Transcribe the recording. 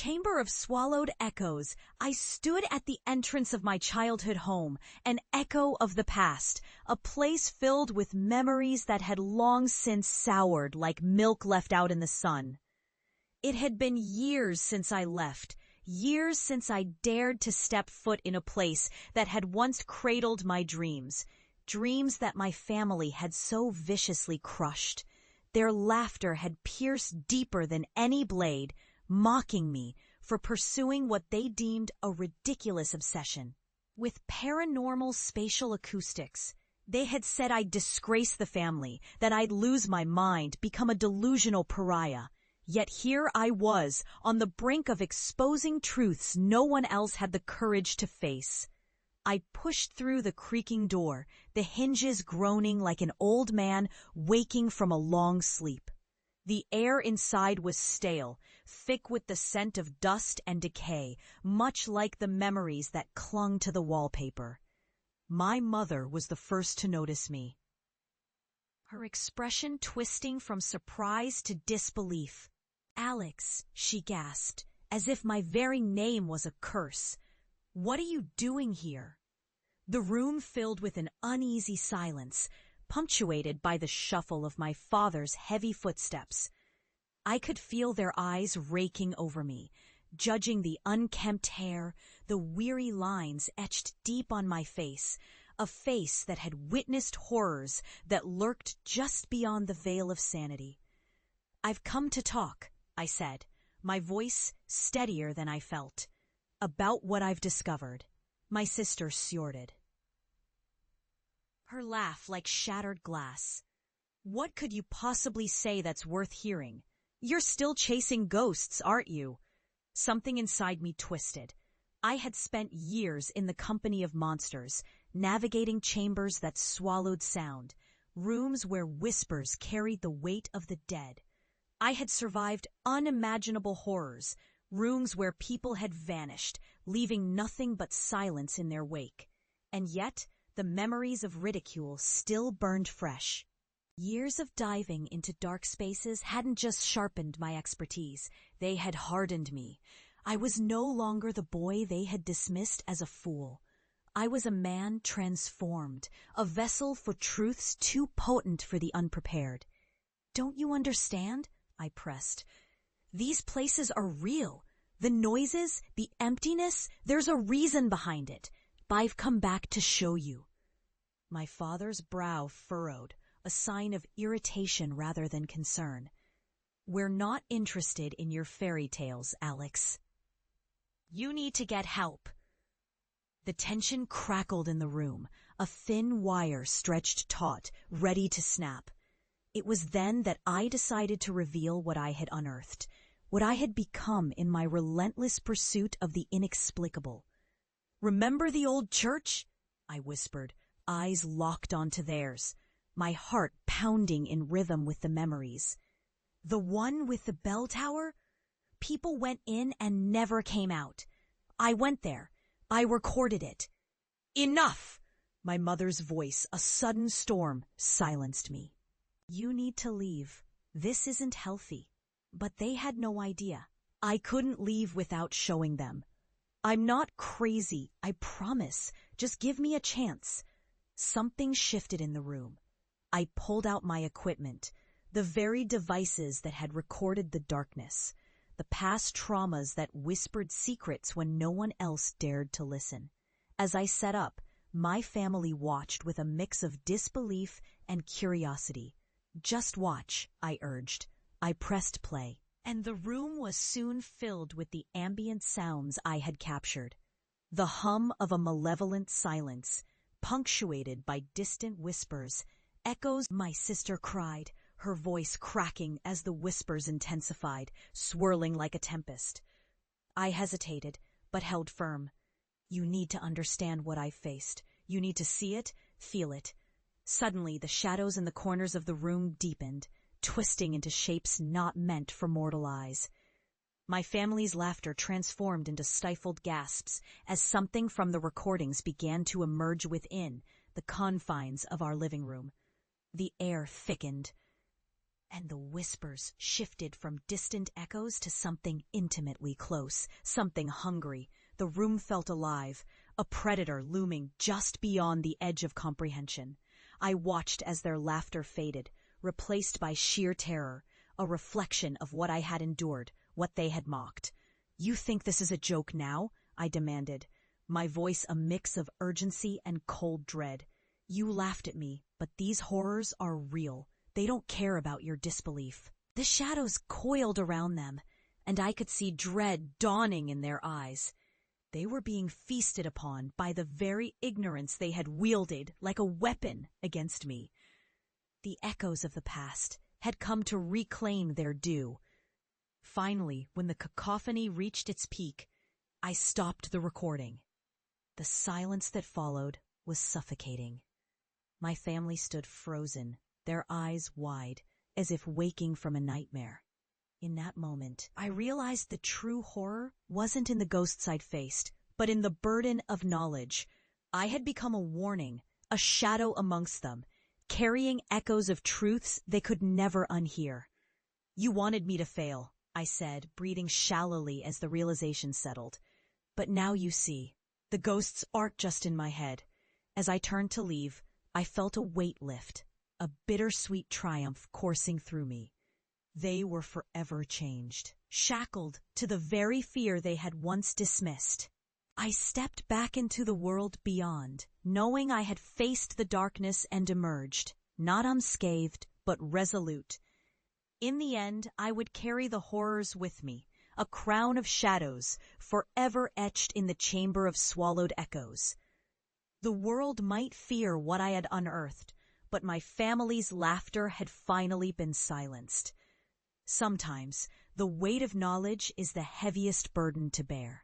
Chamber of swallowed echoes, I stood at the entrance of my childhood home, an echo of the past, a place filled with memories that had long since soured like milk left out in the sun. It had been years since I left, years since I dared to step foot in a place that had once cradled my dreams, dreams that my family had so viciously crushed. Their laughter had pierced deeper than any blade, mocking me for pursuing what they deemed a ridiculous obsession. With paranormal spatial acoustics, they had said I'd disgrace the family, that I'd lose my mind, become a delusional pariah. Yet here I was, on the brink of exposing truths no one else had the courage to face. I pushed through the creaking door, the hinges groaning like an old man waking from a long sleep. The air inside was stale, thick with the scent of dust and decay, much like the memories that clung to the wallpaper. My mother was the first to notice me, her expression twisting from surprise to disbelief. "Alex," she gasped, as if my very name was a curse. "What are you doing here?" The room filled with an uneasy silence, punctuated by the shuffle of my father's heavy footsteps. I could feel their eyes raking over me, judging the unkempt hair, the weary lines etched deep on my face, a face that had witnessed horrors that lurked just beyond the veil of sanity. "I've come to talk," I said, my voice steadier than I felt, "about what I've discovered." My sister snorted, her laugh like shattered glass. "What could you possibly say that's worth hearing? You're still chasing ghosts, aren't you?" Something inside me twisted. I had spent years in the company of monsters, navigating chambers that swallowed sound, rooms where whispers carried the weight of the dead. I had survived unimaginable horrors, rooms where people had vanished, leaving nothing but silence in their wake. And yet, the memories of ridicule still burned fresh. Years of diving into dark spaces hadn't just sharpened my expertise, they had hardened me. I was no longer the boy they had dismissed as a fool. I was a man transformed, a vessel for truths too potent for the unprepared. "Don't you understand?" I pressed. "These places are real. The noises, the emptiness, there's a reason behind it. I've come back to show you." My father's brow furrowed, a sign of irritation rather than concern. "We're not interested in your fairy tales, Alex. You need to get help." The tension crackled in the room, a thin wire stretched taut, ready to snap. It was then that I decided to reveal what I had unearthed, what I had become in my relentless pursuit of the inexplicable. "Remember the old church?" I whispered, eyes locked onto theirs, my heart pounding in rhythm with the memories. "The one with the bell tower? People went in and never came out. I went there. I recorded it." "Enough!" My mother's voice, a sudden storm, silenced me. "You need to leave. This isn't healthy." But they had no idea. I couldn't leave without showing them. "I'm not crazy, I promise. Just give me a chance." Something shifted in the room. I pulled out my equipment, the very devices that had recorded the darkness, the past traumas that whispered secrets when no one else dared to listen. As I set up, my family watched with a mix of disbelief and curiosity. "Just watch," I urged. I pressed play, and the room was soon filled with the ambient sounds I had captured. The hum of a malevolent silence, punctuated by distant whispers, echoes. My sister cried, her voice cracking as the whispers intensified, swirling like a tempest. I hesitated, but held firm. "You need to understand what I faced. You need to see it, feel it." Suddenly, the shadows in the corners of the room deepened, twisting into shapes not meant for mortal eyes. My family's laughter transformed into stifled gasps as something from the recordings began to emerge within the confines of our living room. The air thickened. And the whispers shifted from distant echoes to something intimately close, something hungry. The room felt alive, a predator looming just beyond the edge of comprehension. I watched as their laughter faded, replaced by sheer terror, a reflection of what I had endured, what they had mocked. "You think this is a joke now?" I demanded, my voice a mix of urgency and cold dread. "You laughed at me, but these horrors are real. They don't care about your disbelief." The shadows coiled around them, and I could see dread dawning in their eyes. They were being feasted upon by the very ignorance they had wielded like a weapon against me. The echoes of the past had come to reclaim their due. Finally, when the cacophony reached its peak, I stopped the recording. The silence that followed was suffocating. My family stood frozen, their eyes wide, as if waking from a nightmare. In that moment, I realized the true horror wasn't in the ghosts I'd faced, but in the burden of knowledge. I had become a warning, a shadow amongst them, carrying echoes of truths they could never unhear. "You wanted me to fail," I said, breathing shallowly as the realization settled. "But now you see, the ghosts aren't just in my head." As I turned to leave, I felt a weight lift, a bittersweet triumph coursing through me. They were forever changed, shackled to the very fear they had once dismissed. I stepped back into the world beyond, knowing I had faced the darkness and emerged, not unscathed, but resolute. In the end, I would carry the horrors with me, a crown of shadows, forever etched in the chamber of swallowed echoes. The world might fear what I had unearthed, but my family's laughter had finally been silenced. Sometimes, the weight of knowledge is the heaviest burden to bear.